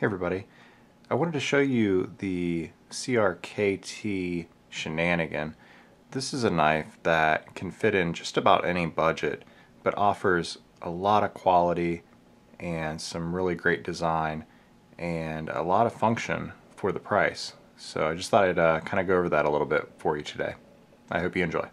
Hey everybody, I wanted to show you the CRKT Shenanigan. This is a knife that can fit in just about any budget, but offers a lot of quality and some really great design and a lot of function for the price. So I just thought I'd kind of go over that a little bit for you today. I hope you enjoy.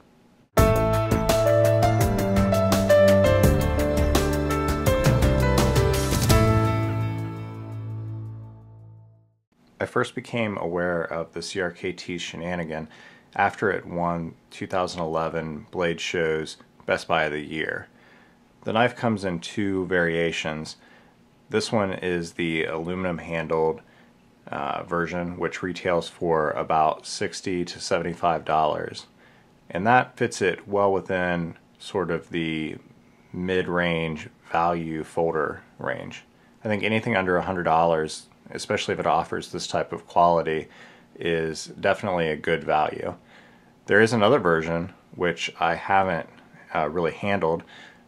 I first became aware of the CRKT Shenanigan after it won 2011 Blade Show's Best Buy of the Year. The knife comes in two variations. This one is the aluminum handled version, which retails for about $60 to $75, and that fits it well within sort of the mid-range value folder range. I think anything under $100, especially if it offers this type of quality, is definitely a good value. There is another version which I haven't really handled,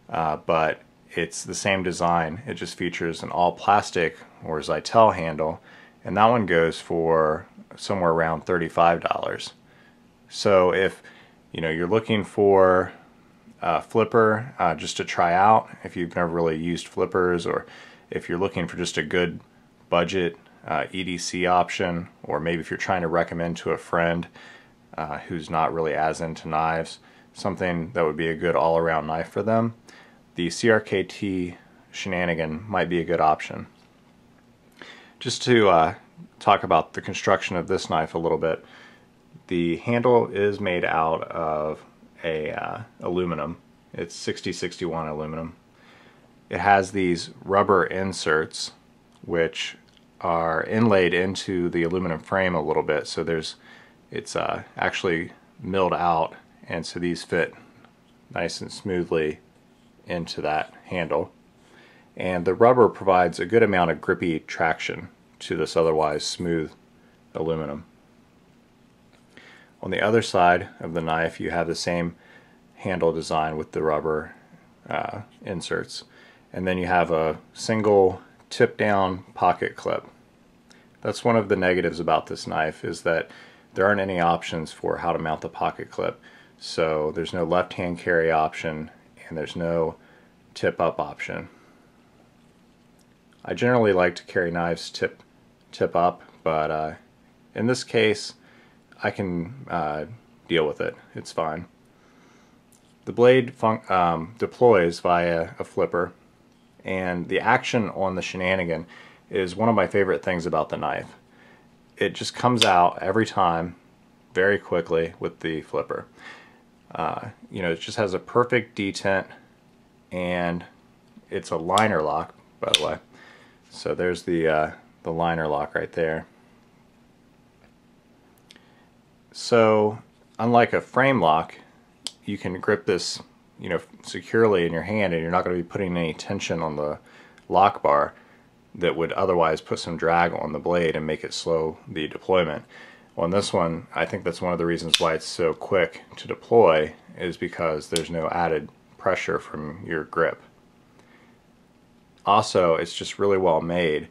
but it's the same design. It just features an all plastic or Zytel handle, and that one goes for somewhere around $35. So if you're looking for a flipper just to try out, if you've never really used flippers, or if you're looking for just a good budget EDC option, or maybe if you're trying to recommend to a friend who's not really as into knives, something that would be a good all-around knife for them, the CRKT Shenanigan might be a good option. Just to talk about the construction of this knife a little bit, the handle is made out of aluminum. It's 6061 aluminum. It has these rubber inserts which are inlaid into the aluminum frame a little bit, so it's actually milled out, and so these fit nice and smoothly into that handle. And the rubber provides a good amount of grippy traction to this otherwise smooth aluminum. On the other side of the knife, you have the same handle design with the rubber inserts, and then you have a single tip down pocket clip. That's one of the negatives about this knife, is that there aren't any options for how to mount the pocket clip. So there's no left hand carry option, and there's no tip up option. I generally like to carry knives tip up, but in this case I can deal with it. It's fine. The blade deploys via a flipper, and the action on the Shenanigan is one of my favorite things about the knife. It just comes out every time very quickly with the flipper. It just has a perfect detent, and it's a liner lock, by the way. So there's the liner lock right there. So unlike a frame lock, you can grip this securely in your hand, and you're not going to be putting any tension on the lock bar that would otherwise put some drag on the blade and make it slow the deployment. On this one, I think that's one of the reasons why it's so quick to deploy, is because there's no added pressure from your grip. Also, it's just really well made,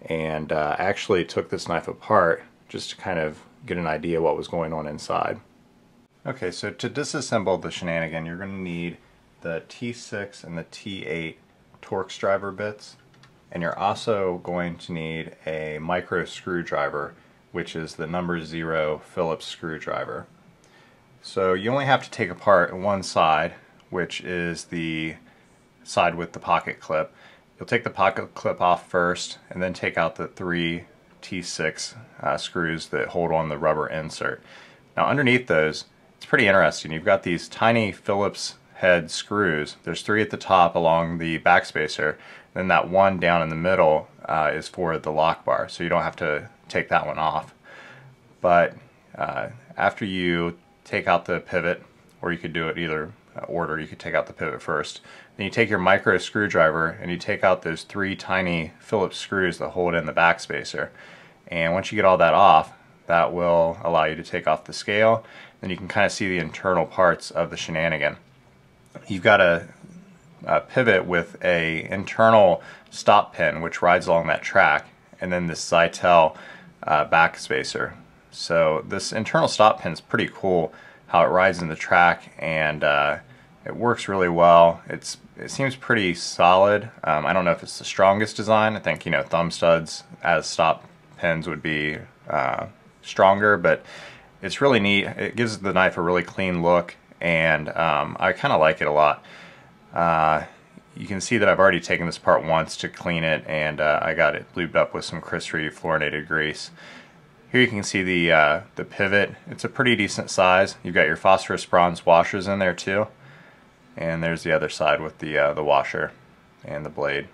and I actually took this knife apart just to kind of get an idea what was going on inside. Okay, so to disassemble the Shenanigan, you're going to need the T6 and the T8 Torx driver bits, and you're also going to need a micro screwdriver, which is the number 0 Phillips screwdriver. So you only have to take apart one side, which is the side with the pocket clip. You'll take the pocket clip off first, and then take out the 3 T6 screws that hold on the rubber insert. Now underneath those, it's pretty interesting. You've got these tiny Phillips head screws. There's 3 at the top along the backspacer, then that one down in the middle is for the lock bar, so you don't have to take that one off. But after you take out the pivot, or you could do it either order, you could take out the pivot first, then you take your micro screwdriver and you take out those 3 tiny Phillips screws that hold in the backspacer. And once you get all that off, that will allow you to take off the scale. Then you can kind of see the internal parts of the Shenanigan. You've got a pivot with a internal stop pin which rides along that track, and then this Zytel back spacer. So this internal stop pin is pretty cool, how it rides in the track, and it works really well. It seems pretty solid. I don't know if it's the strongest design. I think, you know, thumb studs as stop pins would be stronger, but it's really neat. It gives the knife a really clean look, and I kind of like it a lot. You can see that I've already taken this apart once to clean it, and I got it lubed up with some Crisri fluorinated grease. Here you can see the pivot. It's a pretty decent size. You've got your phosphorus bronze washers in there too, and there's the other side with the washer and the blade.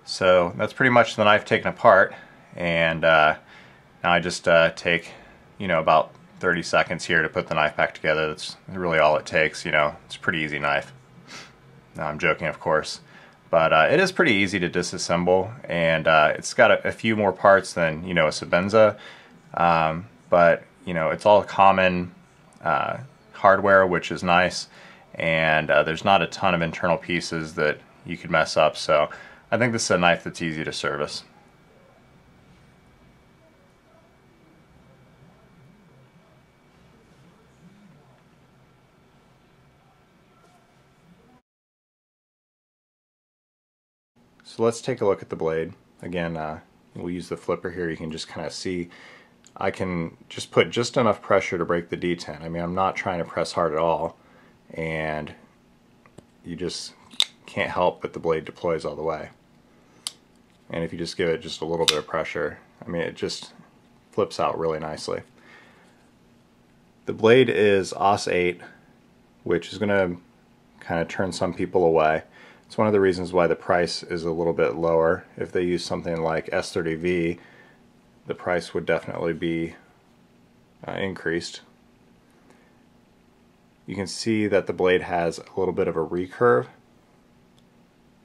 So that's pretty much the knife taken apart, and now I just take, you know, about 30 seconds here to put the knife back together. That's really all it takes. You know, it's a pretty easy knife. No, I'm joking, of course, but it is pretty easy to disassemble, and it's got a few more parts than, you know, a Sebenza, but you know, it's all common hardware, which is nice, and there's not a ton of internal pieces that you could mess up. So I think this is a knife that's easy to service. So let's take a look at the blade. Again, we'll use the flipper here. You can just kind of see I can just put just enough pressure to break the detent. I mean, I'm not trying to press hard at all, and you just can't help but the blade deploys all the way. And if you just give it just a little bit of pressure, I mean, it just flips out really nicely. The blade is AUS 8, which is going to kind of turn some people away. It's one of the reasons why the price is a little bit lower. If they use something like S30V, the price would definitely be increased. You can see that the blade has a little bit of a recurve,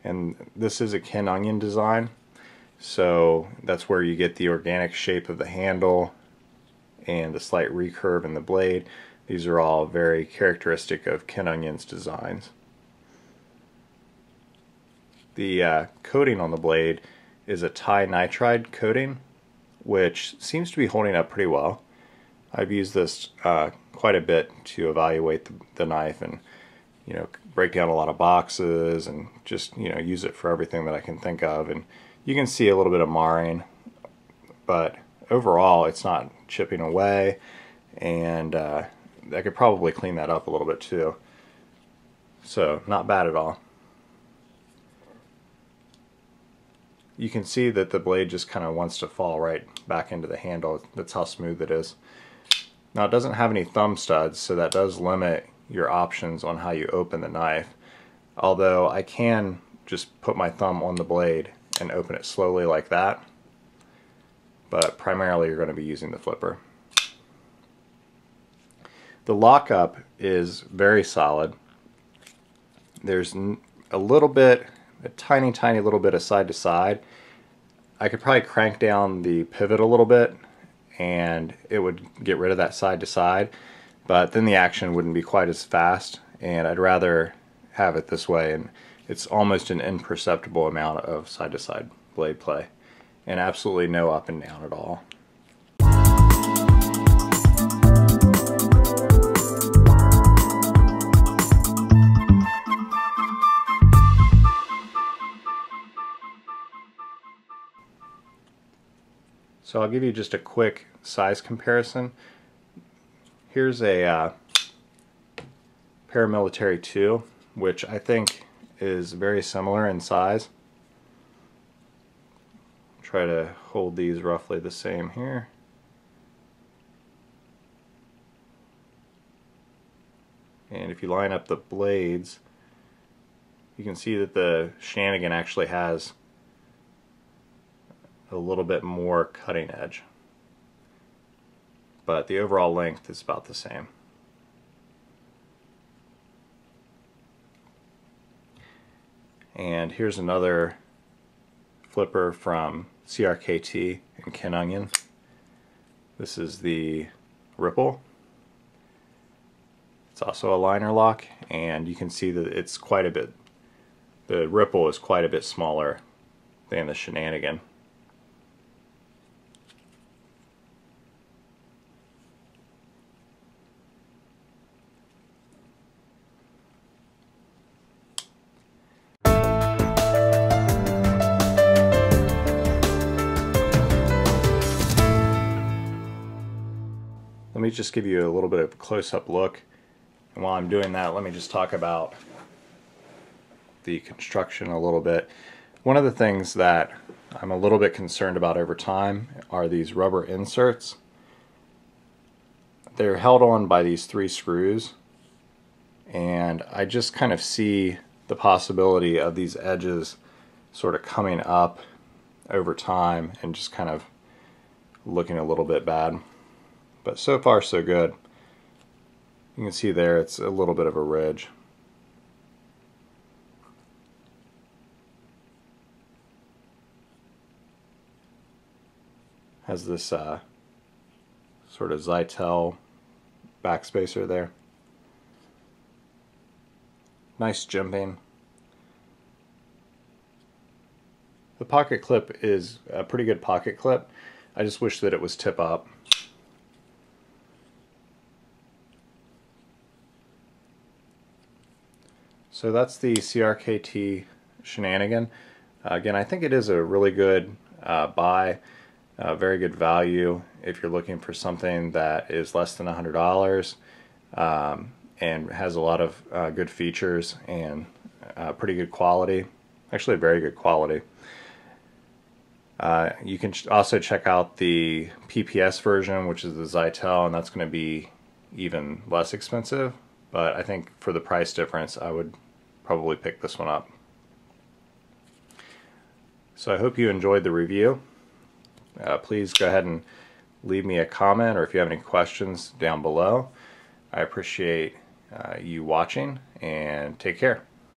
and this is a Ken Onion design, so that's where you get the organic shape of the handle and the slight recurve in the blade. These are all very characteristic of Ken Onion's designs. The coating on the blade is a nitride coating, which seems to be holding up pretty well. I've used this quite a bit to evaluate the knife, and, you know, break down a lot of boxes, and just, you know, use it for everything that I can think of. And you can see a little bit of marring, but overall it's not chipping away, and I could probably clean that up a little bit too. So not bad at all. You can see that the blade just kind of wants to fall right back into the handle. That's how smooth it is. Now, it doesn't have any thumb studs, so that does limit your options on how you open the knife. Although I can just put my thumb on the blade and open it slowly like that. But primarily you're going to be using the flipper. The lockup is very solid. There's a little bit, a tiny little bit of side to side. I could probably crank down the pivot a little bit and it would get rid of that side to side, but then the action wouldn't be quite as fast, and I'd rather have it this way, and it's almost an imperceptible amount of side to side blade play and absolutely no up and down at all. So I'll give you just a quick size comparison. Here's a Paramilitary 2, which I think is very similar in size. Try to hold these roughly the same here. And if you line up the blades, you can see that the Shenanigan actually has a little bit more cutting edge, but the overall length is about the same. And here's another flipper from CRKT and Ken Onion. This is the Ripple. It's also a liner lock, and you can see that it's quite a bit, the Ripple is quite a bit smaller than the Shenanigan. me just give you a little bit of a close-up look. And while I'm doing that, let me just talk about the construction a little bit. One of the things that I'm a little bit concerned about over time are these rubber inserts. They're held on by these 3 screws, and I just kind of see the possibility of these edges sort of coming up over time and just kind of looking a little bit bad. But so far so good. You can see there it's a little bit of a ridge. Has this sort of Zytel backspacer there. Nice jimping. The pocket clip is a pretty good pocket clip. I just wish that it was tip up. So that's the CRKT Shenanigan. Again, I think it is a really good buy, very good value if you're looking for something that is less than $100 and has a lot of good features and pretty good quality. Actually, very good quality. You can also check out the PPS version, which is the Zytel, and that's going to be even less expensive. But I think for the price difference, I would probably pick this one up. So I hope you enjoyed the review. Please go ahead and leave me a comment, or if you have any questions down below. I appreciate you watching, and take care.